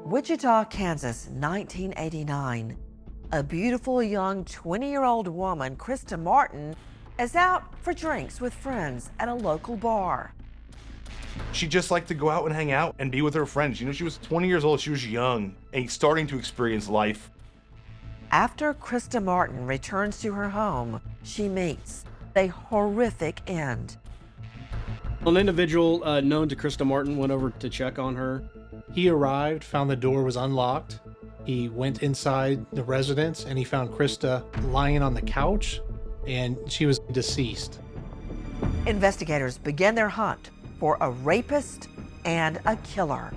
Wichita, Kansas, 1989. A beautiful young 20-year-old woman, Krista Martin, is out for drinks with friends at a local bar. She just liked to go out and hang out and be with her friends. You know, she was 20 years old, she was young and starting to experience life. After Krista Martin returns to her home, she meets a horrific end. An individual known to Krista Martin went over to check on her. He arrived, found the door was unlocked. He went inside the residence and he found Krista lying on the couch and she was deceased. Investigators begin their hunt for a rapist and a killer.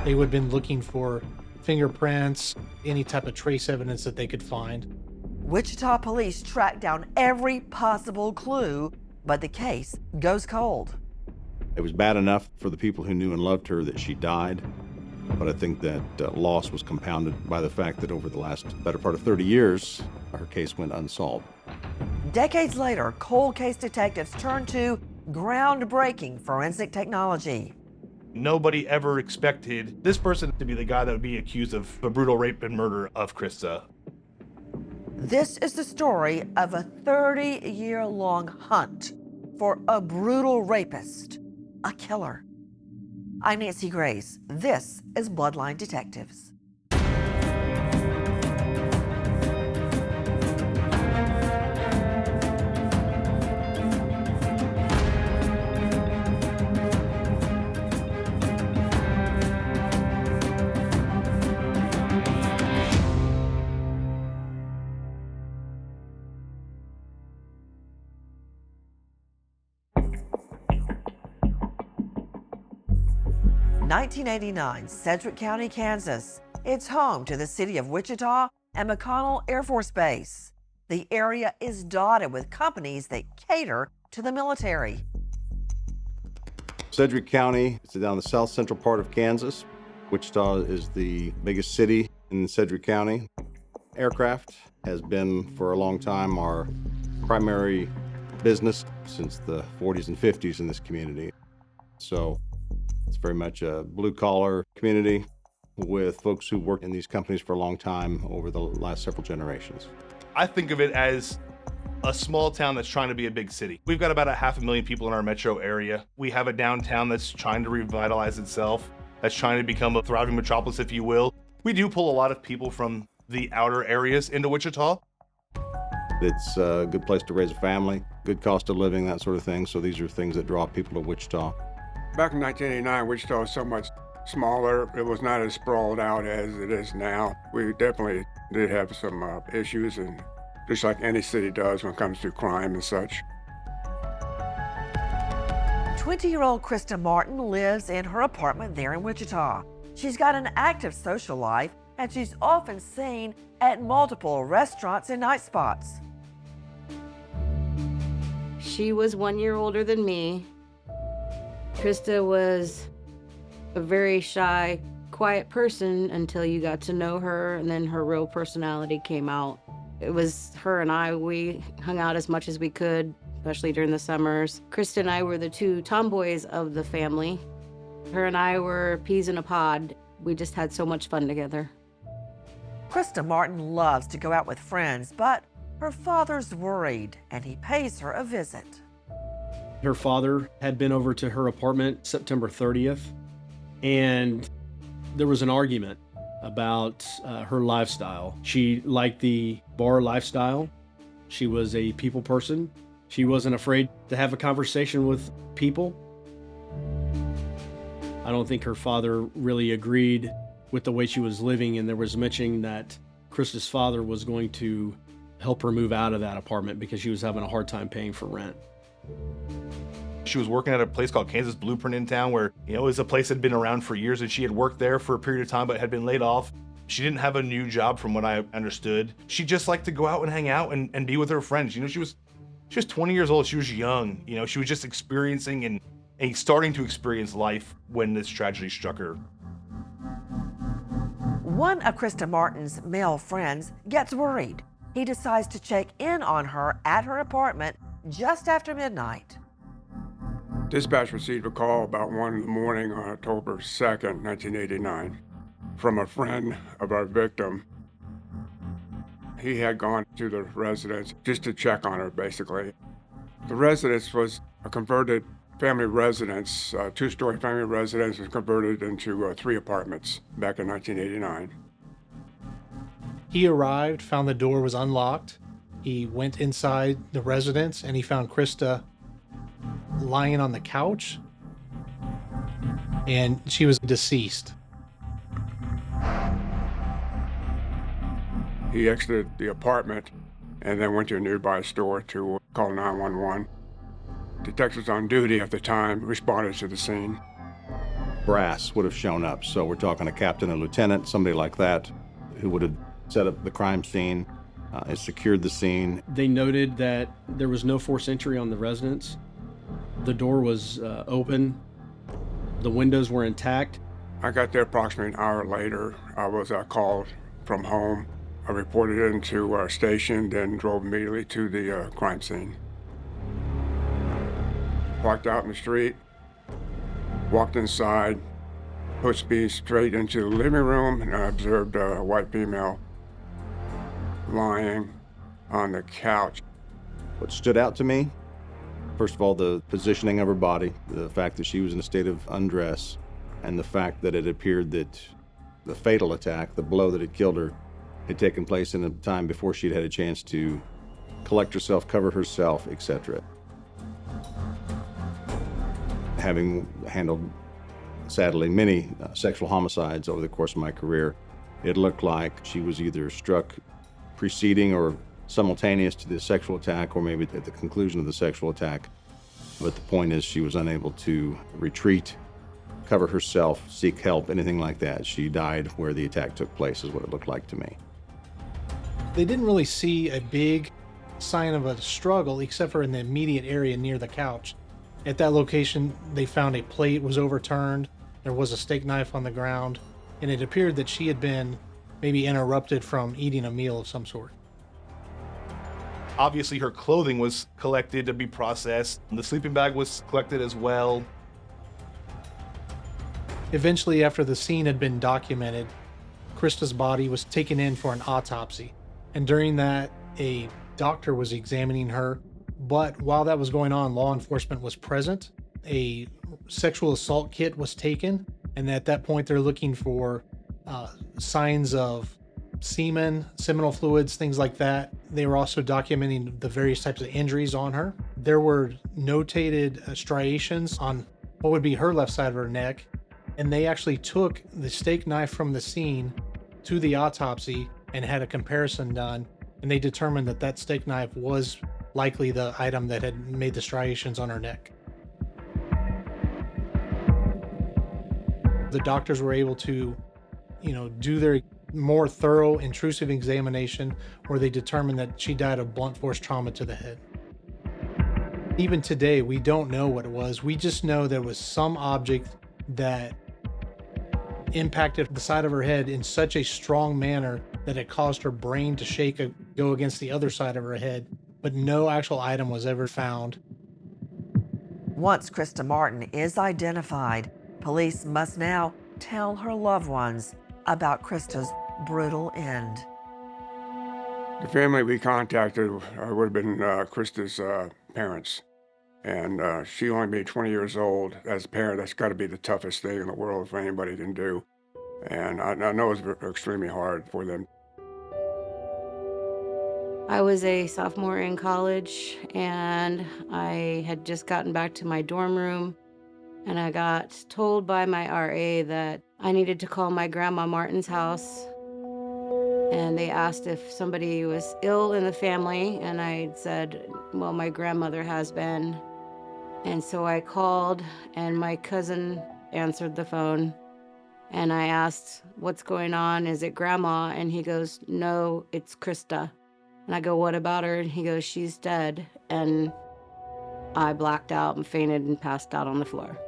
They would have been looking for fingerprints, any type of trace evidence that they could find. Wichita police track down every possible clue, but the case goes cold. It was bad enough for the people who knew and loved her that she died, but I think that loss was compounded by the fact that over the last better part of 30 years, her case went unsolved. Decades later, cold case detectives turn to groundbreaking forensic technology. Nobody ever expected this person to be the guy that would be accused of a brutal rape and murder of Krista. This is the story of a 30-year-long hunt for a brutal rapist, a killer. I'm Nancy Grace. This is Bloodline Detectives. (1989) Sedgwick County, Kansas. It's home to the city of Wichita and McConnell Air Force Base. The area is dotted with companies that cater to the military. Sedgwick County is down the south central part of Kansas. Wichita is the biggest city in Sedgwick County. Aircraft has been for a long time our primary business since the 40s and 50s in this community. So it's very much a blue-collar community with folks who worked in these companies for a long time over the last several generations. I think of it as a small town that's trying to be a big city. We've got about 500,000 people in our metro area. We have a downtown that's trying to revitalize itself, that's trying to become a thriving metropolis, if you will. We do pull a lot of people from the outer areas into Wichita. It's a good place to raise a family, good cost of living, that sort of thing. So these are things that draw people to Wichita. Back in 1989, Wichita was so much smaller. It was not as sprawled out as it is now. We definitely did have some issues, and just like any city does when it comes to crime and such. 20-year-old Krista Martin lives in her apartment there in Wichita. She's got an active social life, and she's often seen at multiple restaurants and night spots. She was 1 year older than me. Krista was a very shy, quiet person until you got to know her, and then her real personality came out. It was her and I, we hung out as much as we could, especially during the summers. Krista and I were the two tomboys of the family. Her and I were peas in a pod. We just had so much fun together. Krista Martin loves to go out with friends, but her father's worried, and he pays her a visit. Her father had been over to her apartment September 30th, and there was an argument about her lifestyle. She liked the bar lifestyle. She was a people person. She wasn't afraid to have a conversation with people. I don't think her father really agreed with the way she was living, and there was mentioning that Krista's father was going to help her move out of that apartment because she was having a hard time paying for rent. She was working at a place called Kansas Blueprint in town where, it was a place that had been around for years, and she had worked there for a period of time but had been laid off. She didn't have a new job from what I understood. She just liked to go out and hang out and be with her friends. She was 20 years old. She was young. She was just experiencing and starting to experience life when this tragedy struck her. One of Krista Martin's male friends gets worried. He decides to check in on her at her apartment just after midnight. Dispatch received a call about 1 in the morning on October 2nd, 1989, from a friend of our victim. He had gone to the residence just to check on her, basically. The residence was a converted family residence, two-story family residence was converted into 3 apartments back in 1989. He arrived, found the door was unlocked. He went inside the residence and he found Krista lying on the couch, and she was deceased. He exited the apartment and then went to a nearby store to call 911. Detectives on duty at the time responded to the scene. Brass would have shown up, so we're talking a captain, a lieutenant, somebody like that, who would have set up the crime scene, and secured the scene. They noted that there was no forced entry on the residence. The door was open. The windows were intact. I got there approximately an hour later. I was called from home. I reported into our station, then drove immediately to the crime scene. Parked out in the street, walked inside, pushed me straight into the living room, and I observed a white female lying on the couch. What stood out to me, first of all, the positioning of her body, the fact that she was in a state of undress, and the fact that it appeared that the fatal attack, the blow that had killed her, had taken place in a time before she'd had a chance to collect herself, cover herself, etc. Having handled, sadly, many sexual homicides over the course of my career, it looked like she was either struck preceding or simultaneous to the sexual attack, or maybe at the conclusion of the sexual attack. But the point is, she was unable to retreat, cover herself, seek help, anything like that. She died where the attack took place, is what it looked like to me. They didn't really see a big sign of a struggle except for in the immediate area near the couch. At that location, they found a plate was overturned, there was a steak knife on the ground, and it appeared that she had been maybe interrupted from eating a meal of some sort. Obviously, her clothing was collected to be processed. The sleeping bag was collected as well. Eventually, after the scene had been documented, Krista's body was taken in for an autopsy. And during that, a doctor was examining her. But while that was going on, law enforcement was present. A sexual assault kit was taken. And at that point, they're looking for signs of semen, seminal fluids, things like that. They were also documenting the various types of injuries on her. There were notated striations on what would be her left side of her neck. And they actually took the steak knife from the scene to the autopsy and had a comparison done. And they determined that that steak knife was likely the item that had made the striations on her neck. The doctors were able to, do their more thorough intrusive examination where they determined that she died of blunt force trauma to the head. Even today, we don't know what it was. We just know there was some object that impacted the side of her head in such a strong manner that it caused her brain to shake, go against the other side of her head, but no actual item was ever found. Once Krista Martin is identified, police must now tell her loved ones about Krista's brutal end. The family we contacted would have been Krista's parents. And she only being 20 years old. As a parent, that's got to be the toughest thing in the world for anybody can do. And I know it's extremely hard for them. I was a sophomore in college, and I had just gotten back to my dorm room, and I got told by my RA that I needed to call my grandma Martin's house. And they asked if somebody was ill in the family, and I said, well, my grandmother has been. And so I called, and my cousin answered the phone, and I asked, what's going on? Is it grandma? And he goes, no, it's Krista. And I go, what about her? And he goes, she's dead. And I blacked out and fainted and passed out on the floor.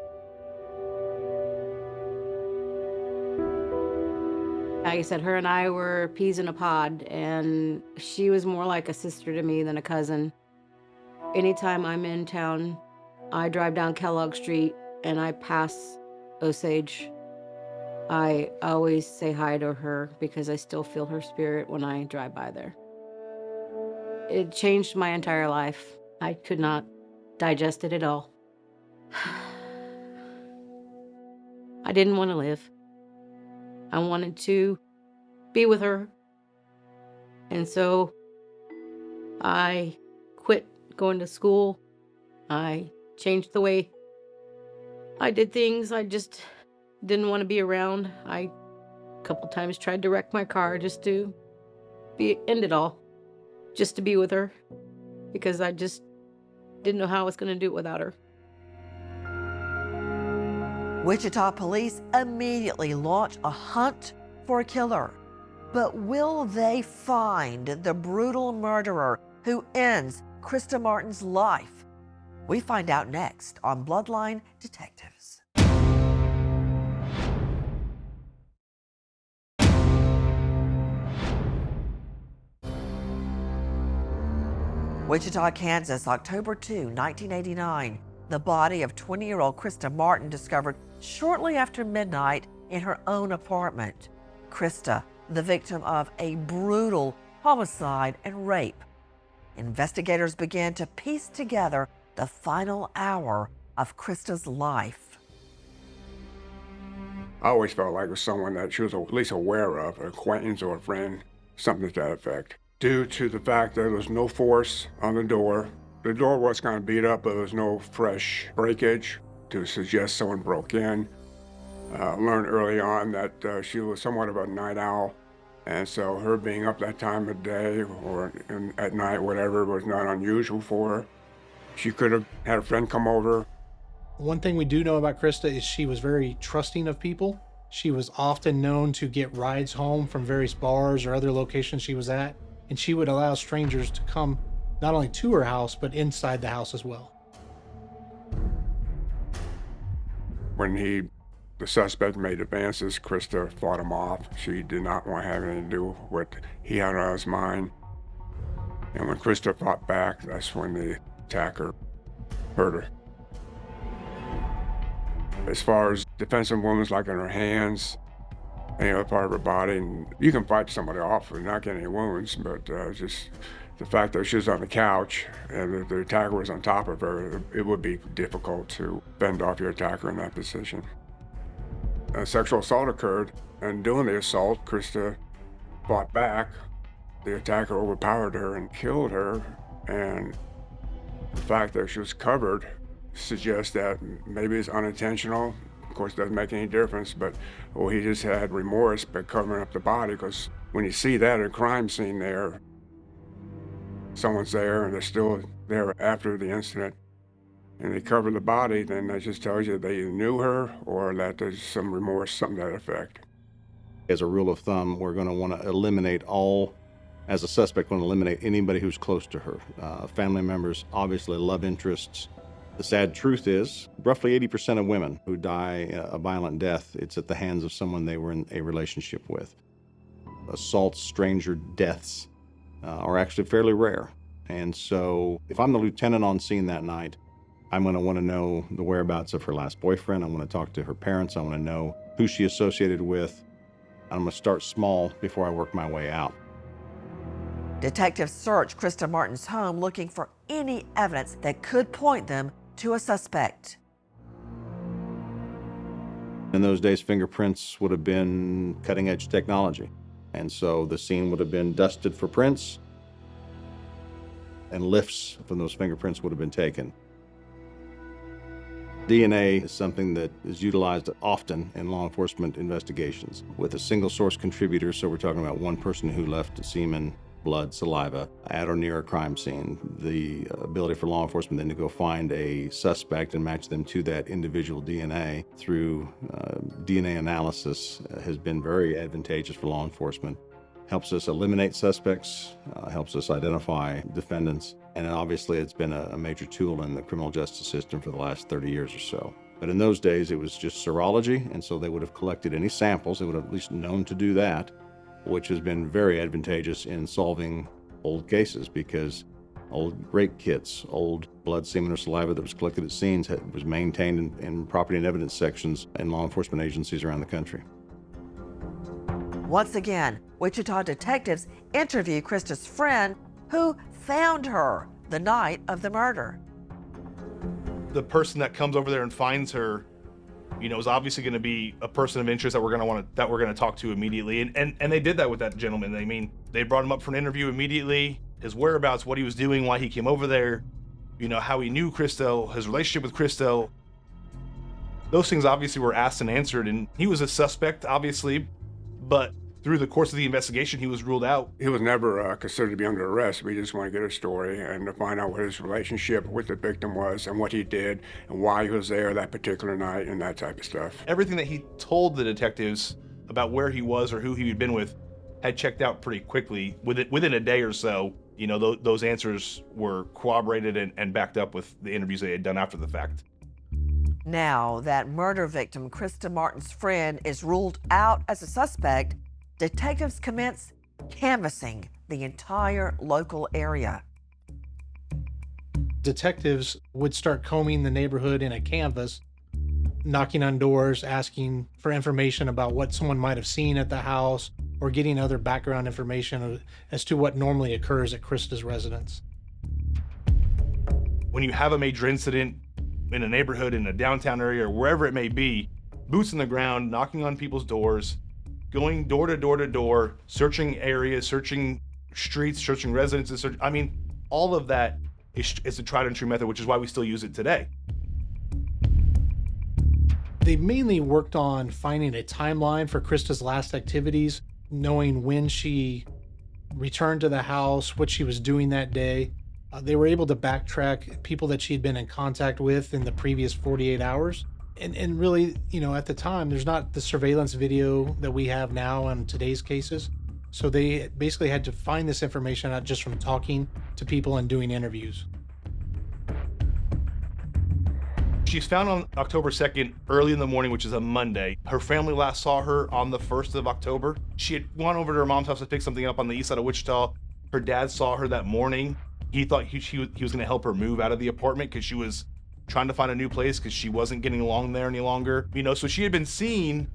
Like I said, her and I were peas in a pod, and she was more like a sister to me than a cousin. Anytime I'm in town, I drive down Kellogg Street and I pass Osage, I always say hi to her because I still feel her spirit when I drive by there. It changed my entire life. I could not digest it at all. I didn't want to live. I wanted to be with her. And so I quit going to school. I changed the way I did things. I just didn't want to be around. I a couple times tried to wreck my car just to end it all, just to be with her, because I just didn't know how I was going to do it without her. Wichita police immediately launch a hunt for a killer. But will they find the brutal murderer who ends Krista Martin's life? We find out next on Bloodline Detectives. Wichita, Kansas, October 2, 1989. The body of 20-year-old Krista Martin discovered shortly after midnight in her own apartment. Krista, the victim of a brutal homicide and rape. Investigators began to piece together the final hour of Krista's life. I always felt like it was someone that she was at least aware of, an acquaintance or a friend, something to that effect. Due to the fact that there was no force on the door was kind of beat up, but there was no fresh breakage to suggest someone broke in. Learned early on that she was somewhat of a night owl, and so her being up that time of day or at night, whatever, was not unusual for her. She could have had a friend come over. One thing we do know about Krista is she was very trusting of people. She was often known to get rides home from various bars or other locations she was at, and she would allow strangers to come not only to her house, but inside the house as well. When the suspect made advances, Krista fought him off. She did not want to have anything to do with what he had on his mind. And when Krista fought back, that's when the attacker hurt her. As far as defensive wounds like in her hands, any other part of her body, and you can fight somebody off and not get any wounds, but just the fact that she was on the couch and the attacker was on top of her, it would be difficult to fend off your attacker in that position. A sexual assault occurred, and during the assault, Krista fought back. The attacker overpowered her and killed her, and the fact that she was covered suggests that maybe it's unintentional. Of course, it doesn't make any difference, but he just had remorse by covering up the body, because when you see that at a crime scene there, someone's there and they're still there after the incident, and they cover the body, then that just tells you they either knew her or that there's some remorse, something to that effect. As a rule of thumb, we're going to want to eliminate as a suspect, want to eliminate anybody who's close to her. Family members, obviously love interests. The sad truth is, roughly 80% of women who die a violent death, it's at the hands of someone they were in a relationship with. Assaults, stranger deaths are actually fairly rare. And so if I'm the lieutenant on scene that night, I'm going to want to know the whereabouts of her last boyfriend. I want to talk to her parents. I want to know who she associated with. I'm going to start small before I work my way out. Detectives search Krista Martin's home looking for any evidence that could point them to a suspect. In those days, fingerprints would have been cutting-edge technology. And so the scene would have been dusted for prints, and lifts from those fingerprints would have been taken. DNA is something that is utilized often in law enforcement investigations with a single source contributor. So we're talking about one person who left semen, blood, saliva at or near a crime scene. The ability for law enforcement then to go find a suspect and match them to that individual DNA through DNA analysis has been very advantageous for law enforcement. Helps us eliminate suspects, helps us identify defendants, and obviously it's been a major tool in the criminal justice system for the last 30 years or so. But in those days, it was just serology, and so they would have collected any samples. They would have at least known to do that, which has been very advantageous in solving old cases, because Old rape kits, old blood, semen, or saliva that was collected at scenes was maintained in property and evidence sections in law enforcement agencies around the country. Once again, Wichita detectives interview Krista's friend who found her the night of the murder. The person that comes over there and finds her, is obviously going to be a person of interest that we're going to talk to immediately. And they did that with that gentleman. They brought him up for an interview immediately. His whereabouts, what he was doing, why he came over there, how he knew Krista, his relationship with Krista. Those things obviously were asked and answered, and he was a suspect, obviously, but through the course of the investigation, he was ruled out. He was never considered to be under arrest. We just want to get a story and to find out what his relationship with the victim was and what he did and why he was there that particular night and that type of stuff. Everything that he told the detectives about where he was or who he had been with had checked out pretty quickly. Within a day or so, those answers were corroborated and backed up with the interviews they had done after the fact. Now that murder victim Krista Martin's friend is ruled out as a suspect, detectives commence canvassing the entire local area. Detectives would start combing the neighborhood in a canvas, knocking on doors, asking for information about what someone might have seen at the house, or getting other background information as to what normally occurs at Krista's residence. When you have a major incident in a neighborhood, in a downtown area, or wherever it may be, boots on the ground, knocking on people's doors, going door to door to door, searching areas, searching streets, searching residences, all of that is a tried and true method, which is why we still use it today. They mainly worked on finding a timeline for Krista's last activities, knowing when she returned to the house, what she was doing that day. They were able to backtrack people that she'd been in contact with in the previous 48 hours. And really, at the time, there's not the surveillance video that we have now on today's cases. So they basically had to find this information out just from talking to people and doing interviews. She's found on October 2nd, early in the morning, which is a Monday. Her family last saw her on the 1st of October. She had gone over to her mom's house to pick something up on the east side of Wichita. Her dad saw her that morning. He thought he was going to help her move out of the apartment because she was trying to find a new place because she wasn't getting along there any longer. So she had been seen,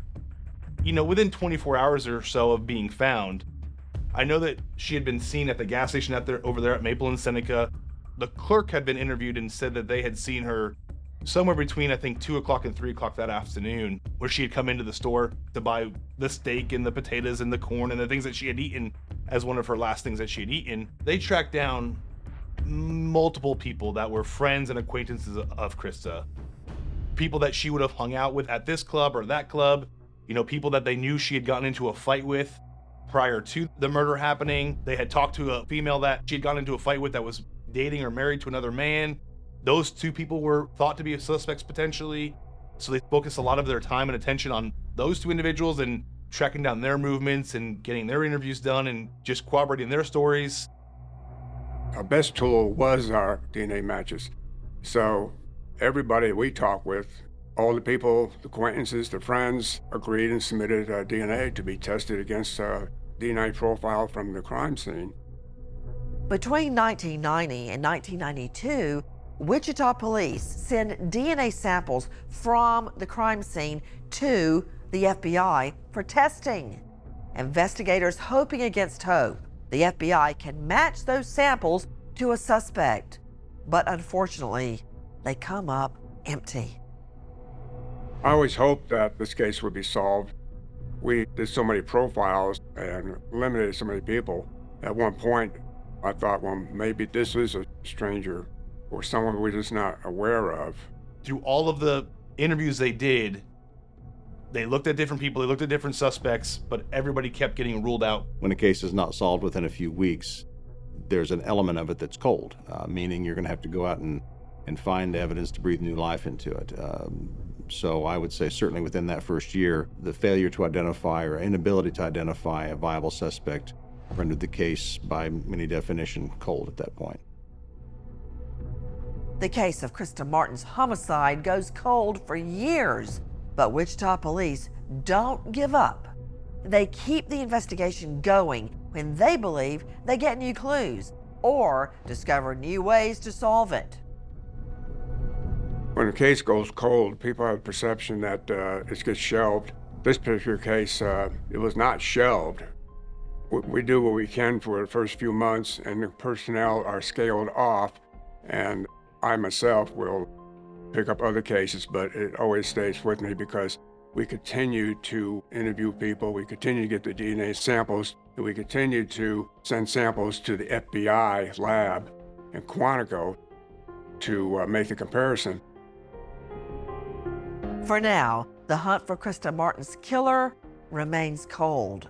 within 24 hours or so of being found. I know that she had been seen at the gas station over there at Maple and Seneca. The clerk had been interviewed and said that they had seen her somewhere between, I think, 2 o'clock and 3 o'clock that afternoon, where she had come into the store to buy the steak and the potatoes and the corn and the things that she had eaten as one of her last things that she had eaten. They tracked down multiple people that were friends and acquaintances of Krista. People that she would have hung out with at this club or that club, people that they knew she had gotten into a fight with prior to the murder happening. They had talked to a female that she had gotten into a fight with that was dating or married to another man. Those two people were thought to be suspects potentially. So they focused a lot of their time and attention on those two individuals and tracking down their movements and getting their interviews done and just corroborating their stories. Our best tool was our DNA matches. So everybody we talked with, all the people, the acquaintances, the friends, agreed and submitted DNA to be tested against a DNA profile from the crime scene. Between 1990 and 1992, Wichita police sent DNA samples from the crime scene to the FBI for testing. Investigators hoping against hope the FBI can match those samples to a suspect, but unfortunately, they come up empty. I always hoped that this case would be solved. We did so many profiles and eliminated so many people. At one point, I thought, well, maybe this is a stranger or someone we're just not aware of. Through all of the interviews they did, they looked at different people, they looked at different suspects, but everybody kept getting ruled out. When a case is not solved within a few weeks, there's an element of it that's cold, meaning you're going to have to go out and find evidence to breathe new life into it. So I would say certainly within that first year, the failure to identify or inability to identify a viable suspect rendered the case, by many definition, cold at that point. The case of Krista Martin's homicide goes cold for years, but Wichita police don't give up. They keep the investigation going when they believe they get new clues or discover new ways to solve it. When a case goes cold, people have a perception that it gets shelved. This particular case, it was not shelved. We do what we can for the first few months, and the personnel are scaled off, and I myself will pick up other cases, but it always stays with me because we continue to interview people, we continue to get the DNA samples, and we continue to send samples to the FBI lab in Quantico to make the comparison. For now, the hunt for Krista Martin's killer remains cold,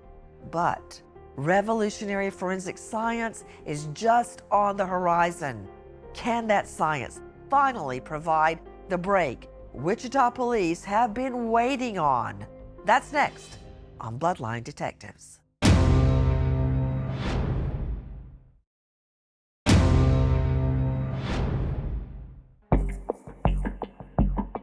but revolutionary forensic science is just on the horizon. Can that science finally provide the break Wichita police have been waiting on? That's next on Bloodline Detectives.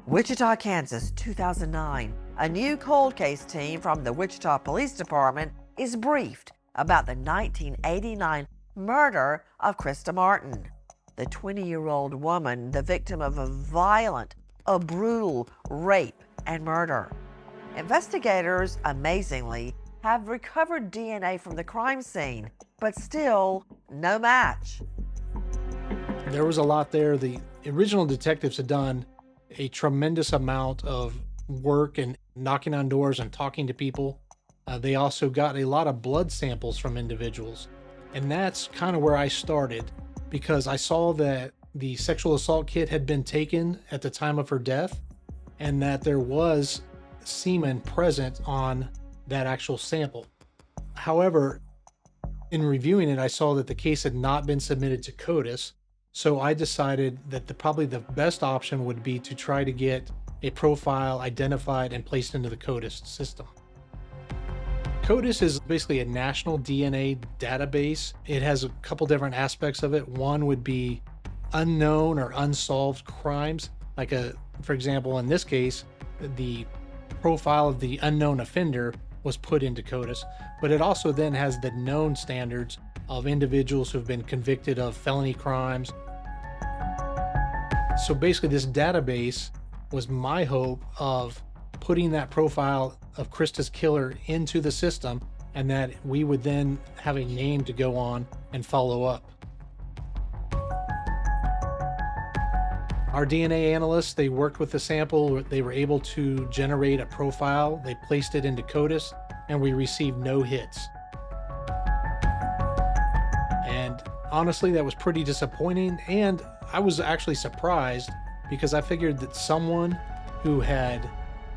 Wichita, Kansas, 2009. A new cold case team from the Wichita Police Department is briefed about the 1989 murder of Krista Martin, the 20-year-old woman, the victim of a brutal rape and murder. Investigators, amazingly, have recovered DNA from the crime scene, but still no match. There was a lot there. The original detectives had done a tremendous amount of work and knocking on doors and talking to people. They also got a lot of blood samples from individuals. And that's kind of where I started, because I saw that the sexual assault kit had been taken at the time of her death and that there was semen present on that actual sample. However, in reviewing it, I saw that the case had not been submitted to CODIS. So I decided that probably the best option would be to try to get a profile identified and placed into the CODIS system. CODIS is basically a national DNA database. It has a couple different aspects of it. One would be unknown or unsolved crimes. For example, in this case, the profile of the unknown offender was put into CODIS, but it also then has the known standards of individuals who have been convicted of felony crimes. So basically this database was my hope of putting that profile of Krista's killer into the system, and that we would then have a name to go on and follow up. Our DNA analysts, they worked with the sample, they were able to generate a profile, they placed it into CODIS, and we received no hits. And honestly, that was pretty disappointing, and I was actually surprised because I figured that someone who had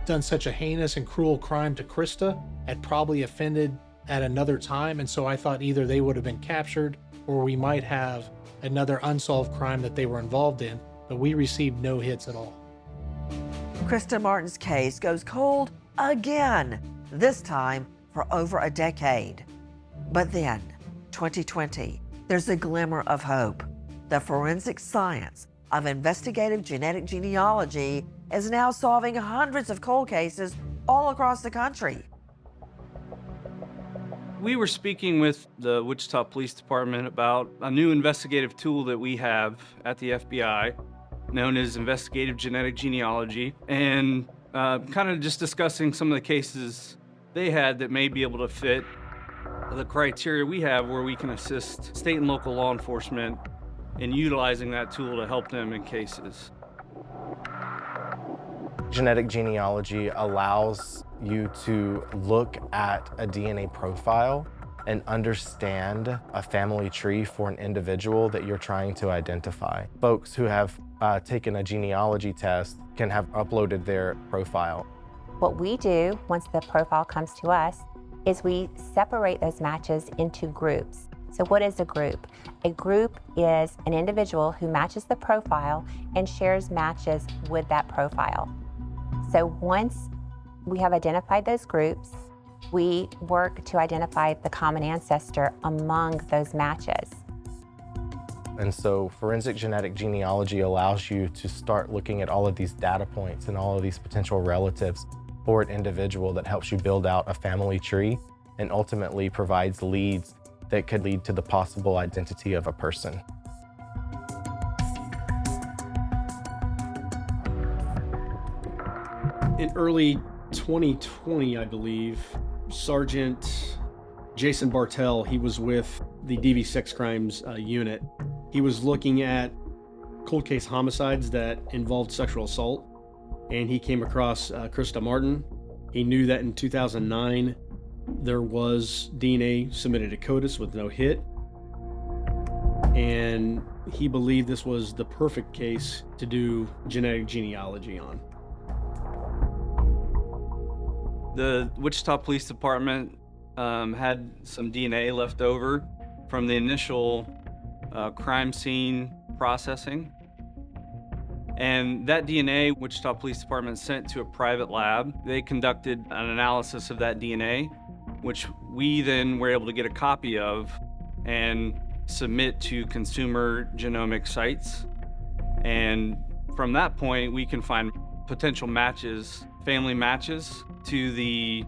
done such a heinous and cruel crime to Krista had probably offended at another time, and so I thought either they would have been captured or we might have another unsolved crime that they were involved in, but we received no hits at all. Krista Martin's case goes cold again, this time for over a decade. But then, 2020, there's a glimmer of hope. The forensic science of investigative genetic genealogy is now solving hundreds of cold cases all across the country. We were speaking with the Wichita Police Department about a new investigative tool that we have at the FBI known as investigative genetic genealogy, and kind of just discussing some of the cases they had that may be able to fit the criteria we have, where we can assist state and local law enforcement in utilizing that tool to help them in cases. Genetic genealogy allows you to look at a DNA profile and understand a family tree for an individual that you're trying to identify. Folks who have taken a genealogy test can have uploaded their profile. What we do once the profile comes to us is we separate those matches into groups. So what is a group? A group is an individual who matches the profile and shares matches with that profile. So once we have identified those groups, we work to identify the common ancestor among those matches. And so forensic genetic genealogy allows you to start looking at all of these data points and all of these potential relatives for an individual that helps you build out a family tree and ultimately provides leads that could lead to the possible identity of a person. In early 2020, I believe, Sergeant Jason Bartell, he was with the DV Sex Crimes unit. He was looking at cold case homicides that involved sexual assault, and he came across Krista Martin. He knew that in 2009, there was DNA submitted to CODIS with no hit, and he believed this was the perfect case to do genetic genealogy on. The Wichita Police Department had some DNA left over from the initial crime scene processing. And that DNA, Wichita Police Department sent to a private lab. They conducted an analysis of that DNA, which we then were able to get a copy of and submit to consumer genomic sites. And from that point, we can find potential matches, family matches to the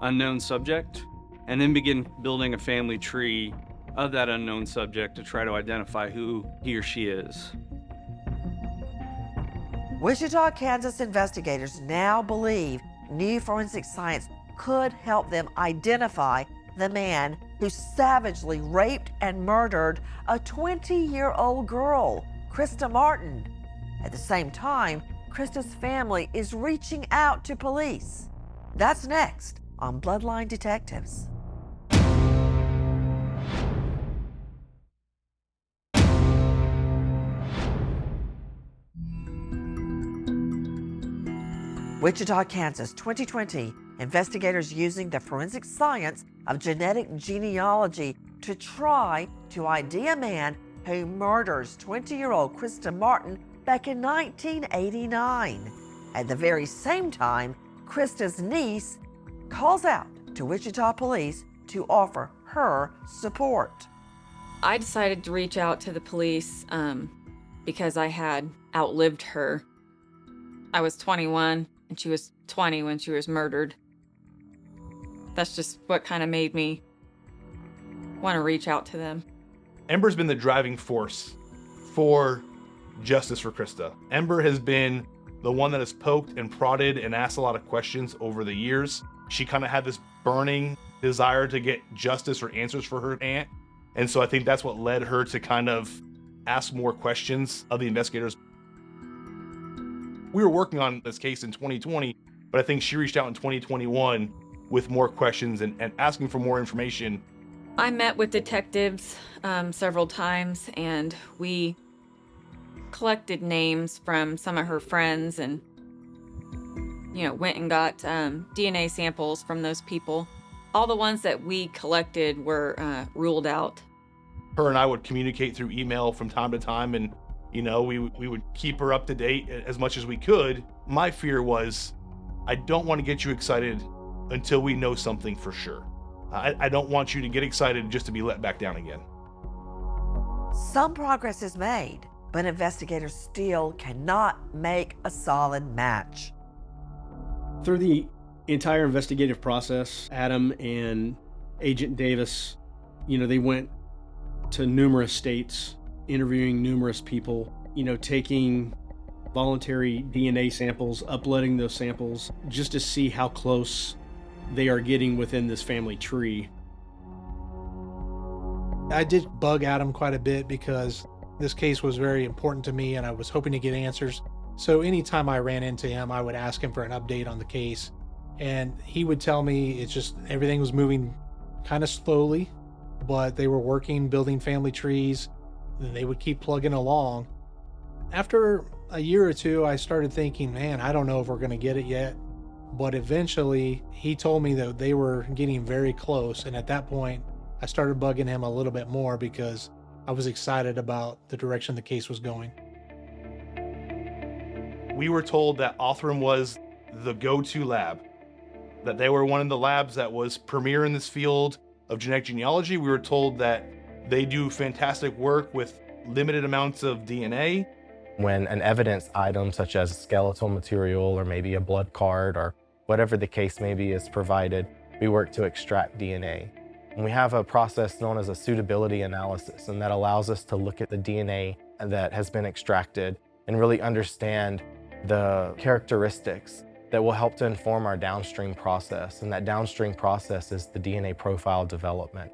unknown subject, and then begin building a family tree of that unknown subject to try to identify who he or she is. Wichita, Kansas investigators now believe new forensic science could help them identify the man who savagely raped and murdered a 20-year-old girl, Krista Martin. At the same time, Krista's family is reaching out to police. That's next on Bloodline Detectives. Wichita, Kansas, 2020. Investigators using the forensic science of genetic genealogy to try to ID a man who murders 20-year-old Krista Martin back in 1989. At the very same time, Krista's niece calls out to Wichita police to offer her support. I decided to reach out to the police because I had outlived her. I was 21 and she was 20 when she was murdered. That's just what kind of made me want to reach out to them. Ember's been the driving force for justice for Krista. Ember has been the one that has poked and prodded and asked a lot of questions over the years. She kind of had this burning desire to get justice or answers for her aunt. And so I think that's what led her to kind of ask more questions of the investigators. We were working on this case in 2020, but I think she reached out in 2021 with more questions and asking for more information. I met with detectives several times, and we collected names from some of her friends and, went and got DNA samples from those people. All the ones that we collected were ruled out. Her and I would communicate through email from time to time, and we would keep her up to date as much as we could. My fear was, I don't want to get you excited until we know something for sure. I don't want you to get excited just to be let back down again. Some progress is made, but investigators still cannot make a solid match. Through the entire investigative process, Adam and Agent Davis, they went to numerous states, interviewing numerous people, taking voluntary DNA samples, uploading those samples just to see how close they are getting within this family tree. I did bug Adam quite a bit because this case was very important to me and I was hoping to get answers. So anytime I ran into him, I would ask him for an update on the case. And he would tell me it's just everything was moving kind of slowly, but they were working, building family trees, and they would keep plugging along. After a year or two, I started thinking, man, I don't know if we're going to get it yet. But eventually, he told me that they were getting very close. And at that point, I started bugging him a little bit more because I was excited about the direction the case was going. We were told that Othram was the go-to lab, that they were one of the labs that was premier in this field of genetic genealogy. We were told that they do fantastic work with limited amounts of DNA. When an evidence item such as skeletal material or maybe a blood card or whatever the case may be is provided, we work to extract DNA. And we have a process known as a suitability analysis, and that allows us to look at the DNA that has been extracted and really understand the characteristics that will help to inform our downstream process. And that downstream process is the DNA profile development.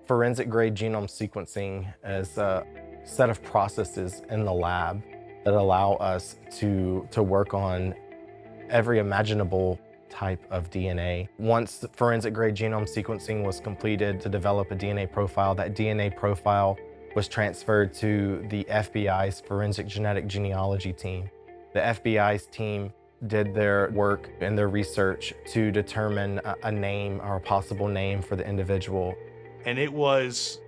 Forensic grade genome sequencing is a set of processes in the lab that allow us to work on every imaginable type of DNA. Once the forensic grade genome sequencing was completed to develop a DNA profile, that DNA profile was transferred to the FBI's forensic genetic genealogy team. The FBI's team did their work and their research to determine a name or a possible name for the individual. And it was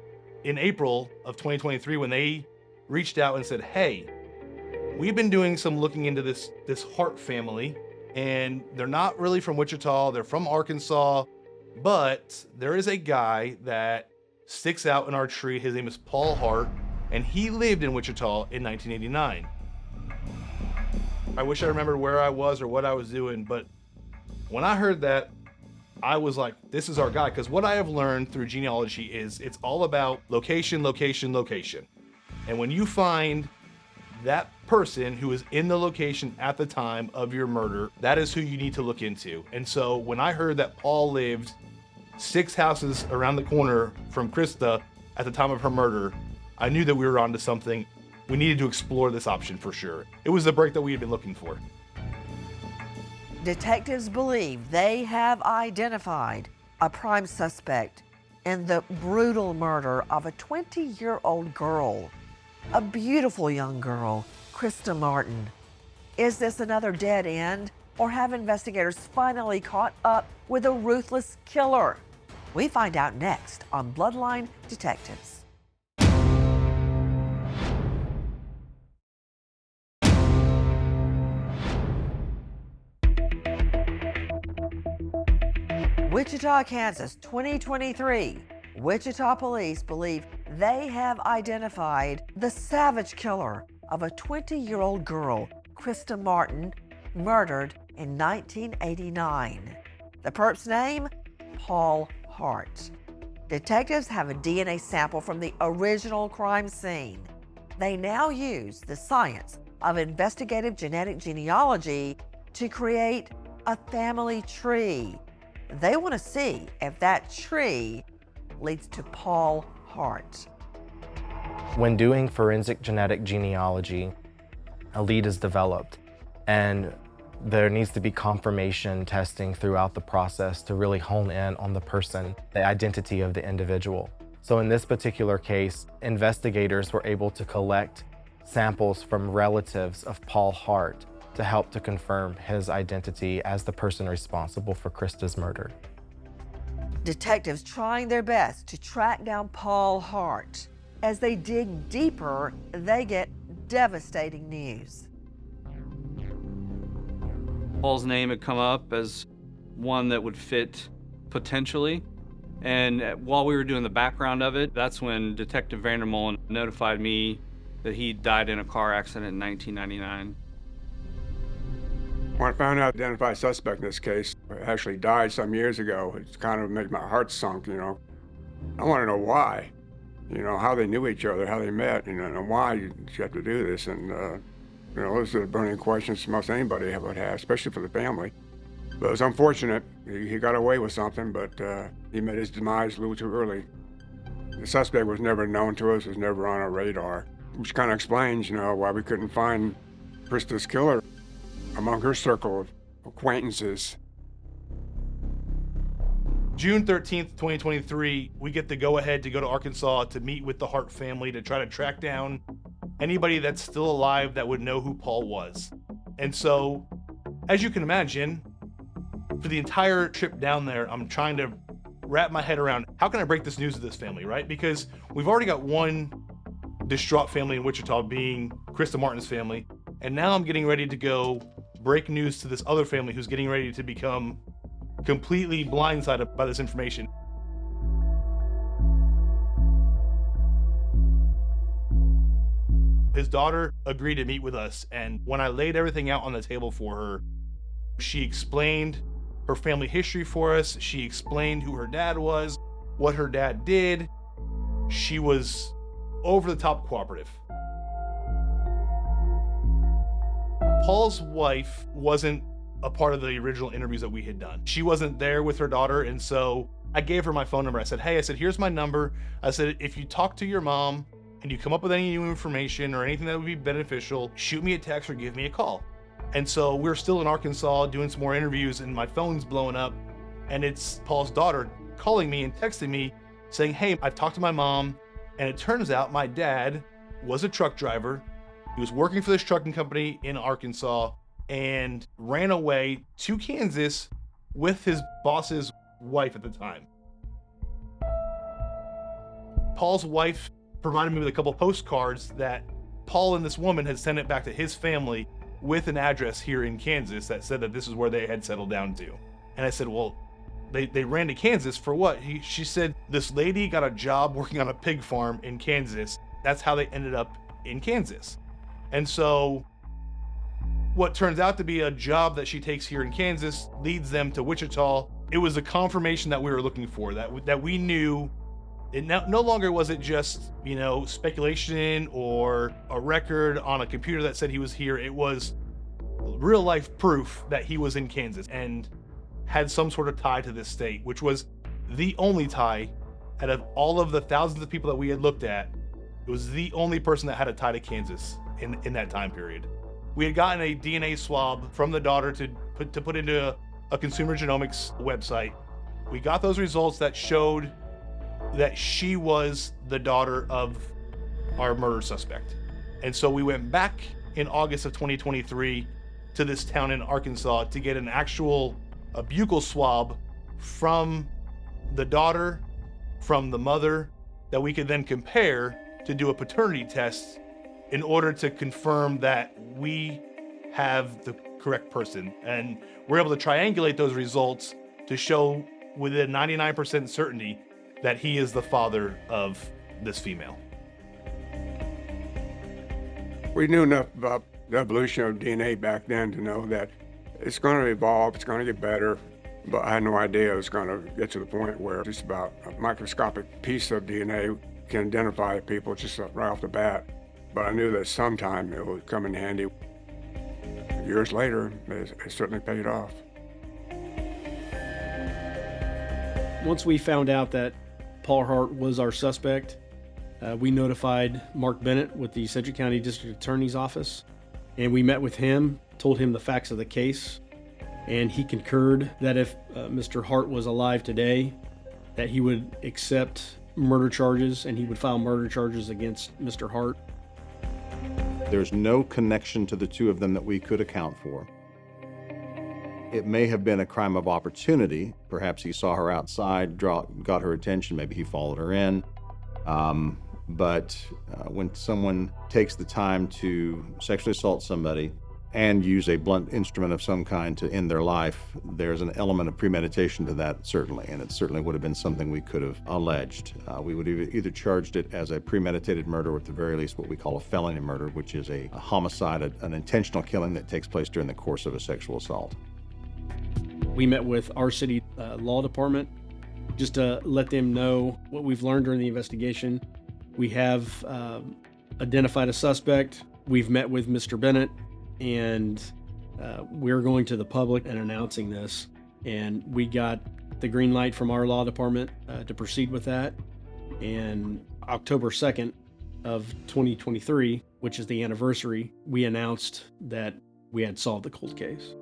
in April of 2023 when they reached out and said, hey, we've been doing some looking into this Hart family, and they're not really from Wichita, they're from Arkansas, but there is a guy that sticks out in our tree. His name is Paul Hart, and he lived in Wichita in 1989. I wish I remembered where I was or what I was doing, but when I heard that, I was like, this is our guy. Because what I have learned through genealogy is it's all about location, location, location. And when you find that person who is in the location at the time of your murder, that is who you need to look into. And so when I heard that Paul lived 6 houses around the corner from Krista at the time of her murder, I knew that we were onto something. We needed to explore this option for sure. It was the break that we had been looking for. Detectives believe they have identified a prime suspect in the brutal murder of a 20-year-old girl, a beautiful young girl, Krista Martin. Is this another dead end, or have investigators finally caught up with a ruthless killer? We find out next on Bloodline Detectives. Wichita, Kansas, 2023. Wichita police believe they have identified the savage killer of a 20-year-old girl, Krista Martin, murdered in 1989. The perp's name? Paul Hart. Detectives have a DNA sample from the original crime scene. They now use the science of investigative genetic genealogy to create a family tree. They want to see if that tree leads to Paul Hart. When doing forensic genetic genealogy, a lead is developed, and there needs to be confirmation testing throughout the process to really hone in on the person, the identity of the individual. So in this particular case, investigators were able to collect samples from relatives of Paul Hart to help to confirm his identity as the person responsible for Krista's murder. Detectives trying their best to track down Paul Hart. As they dig deeper, they get devastating news. Paul's name had come up as one that would fit potentially. And while we were doing the background of it, that's when Detective Vandermolen notified me that he died in a car accident in 1999. When I found out the identified suspect in this case actually died some years ago, it kind of made my heart sunk, I want to know why, how they knew each other, how they met, and why you have to do this. And, those are the burning questions most anybody would have, especially for the family. But it was unfortunate. He got away with something, but he met his demise a little too early. The suspect was never known to us, was never on our radar, which kind of explains, why we couldn't find Krista's killer among her circle of acquaintances. June 13th, 2023, we get the go-ahead to go to Arkansas to meet with the Hart family to try to track down anybody that's still alive that would know who Paul was. And so, as you can imagine, for the entire trip down there, I'm trying to wrap my head around how can I break this news to this family, right? Because we've already got one distraught family in Wichita being Krista Martin's family, and now I'm getting ready to go break news to this other family who's getting ready to become completely blindsided by this information. His daughter agreed to meet with us, and when I laid everything out on the table for her, she explained her family history for us. She explained who her dad was. what her dad did. She was over the top cooperative. Paul's wife wasn't a part of the original interviews that we had done. She wasn't there with her daughter, and so I gave her my phone number. I said, hey, here's my number. I said, if you talk to your mom and you come up with any new information or anything that would be beneficial, shoot me a text or give me a call. And so we're still in Arkansas doing some more interviews, and my phone's blowing up, and it's Paul's daughter calling me and texting me saying, hey, I've talked to my mom, and it turns out my dad was a truck driver. He was working for this trucking company in Arkansas and ran away to Kansas with his boss's wife at the time. Paul's wife provided me with a couple postcards that Paul and this woman had sent it back to his family with an address here in Kansas that said that this is where they had settled down to. And I said, well, they ran to Kansas for what? She said, this lady got a job working on a pig farm in Kansas. That's how they ended up in Kansas. And so what turns out to be a job that she takes here in Kansas leads them to Wichita. It was a confirmation that we were looking for, that we knew. It no longer was it just, speculation or a record on a computer that said he was here. It was real life proof that he was in Kansas and had some sort of tie to this state, which was the only tie out of all of the thousands of people that we had looked at. It was the only person that had a tie to Kansas in that time period. We had gotten a DNA swab from the daughter to put into a consumer genomics website. We got those results that showed that she was the daughter of our murder suspect. And so we went back in August of 2023 to this town in Arkansas to get a buccal swab from the daughter, from the mother, that we could then compare to do a paternity test in order to confirm that we have the correct person. And we're able to triangulate those results to show with a 99% certainty that he is the father of this female. We knew enough about the evolution of DNA back then to know that it's going to evolve, it's going to get better, but I had no idea it was going to get to the point where just about a microscopic piece of DNA can identify people just right off the bat. But I knew that sometime it would come in handy. Years later, it certainly paid off. Once we found out that Paul Hart was our suspect, we notified Mark Bennett with the Sedgwick County District Attorney's Office, and we met with him, told him the facts of the case, and he concurred that if Mr. Hart was alive today, that he would accept murder charges and he would file murder charges against Mr. Hart. There's no connection to the two of them that we could account for. It may have been a crime of opportunity. Perhaps he saw her outside, got her attention, maybe he followed her in. But when someone takes the time to sexually assault somebody and use a blunt instrument of some kind to end their life, there's an element of premeditation to that, certainly, and it certainly would have been something we could have alleged. We would have either charged it as a premeditated murder, or at the very least what we call a felony murder, which is a homicide, an intentional killing that takes place during the course of a sexual assault. We met with our city law department just to let them know what we've learned during the investigation. We have identified a suspect. We've met with Mr. Bennett, and we're going to the public and announcing this. And we got the green light from our law department to proceed with that. And October 2nd of 2023, which is the anniversary, we announced that we had solved the cold case.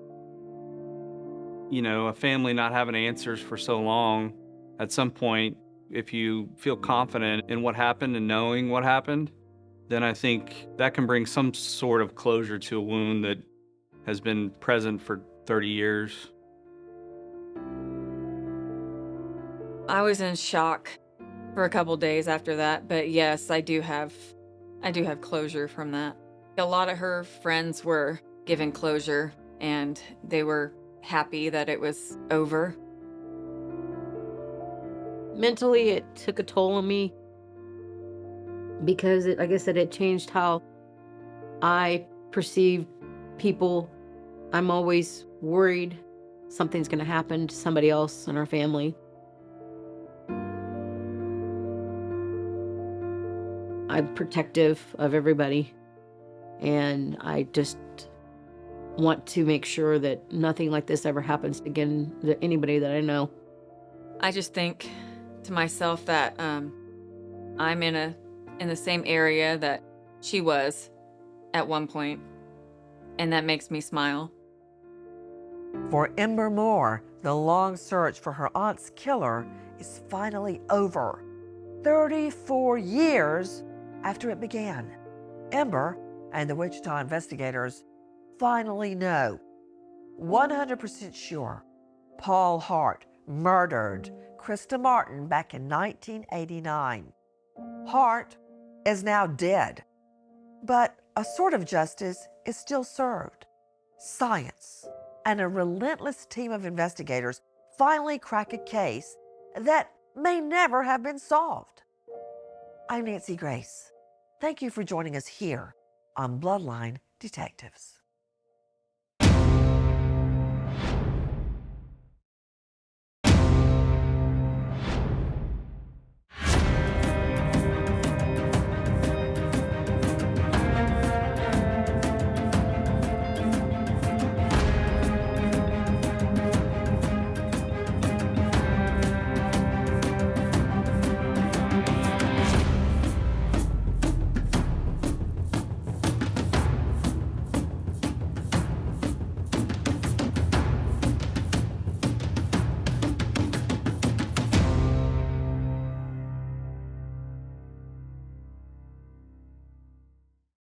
A family not having answers for so long, at some point, if you feel confident in what happened and knowing what happened, then I think that can bring some sort of closure to a wound that has been present for 30 years. I was in shock for a couple days after that, but yes, I do have closure from that. A lot of her friends were given closure, and they were happy that it was over. Mentally, it took a toll on me because, like I said, it changed how I perceive people. I'm always worried something's going to happen to somebody else in our family. I'm protective of everybody, and I just want to make sure that nothing like this ever happens again to anybody that I know. I just think to myself that I'm in the same area that she was at one point, and that makes me smile. For Ember Moore, the long search for her aunt's killer is finally over. 34 years after it began, Ember and the Wichita investigators finally know, 100% sure, Paul Hart murdered Krista Martin back in 1989. Hart is now dead, but a sort of justice is still served. Science and a relentless team of investigators finally crack a case that may never have been solved. I'm Nancy Grace. Thank you for joining us here on Bloodline Detectives.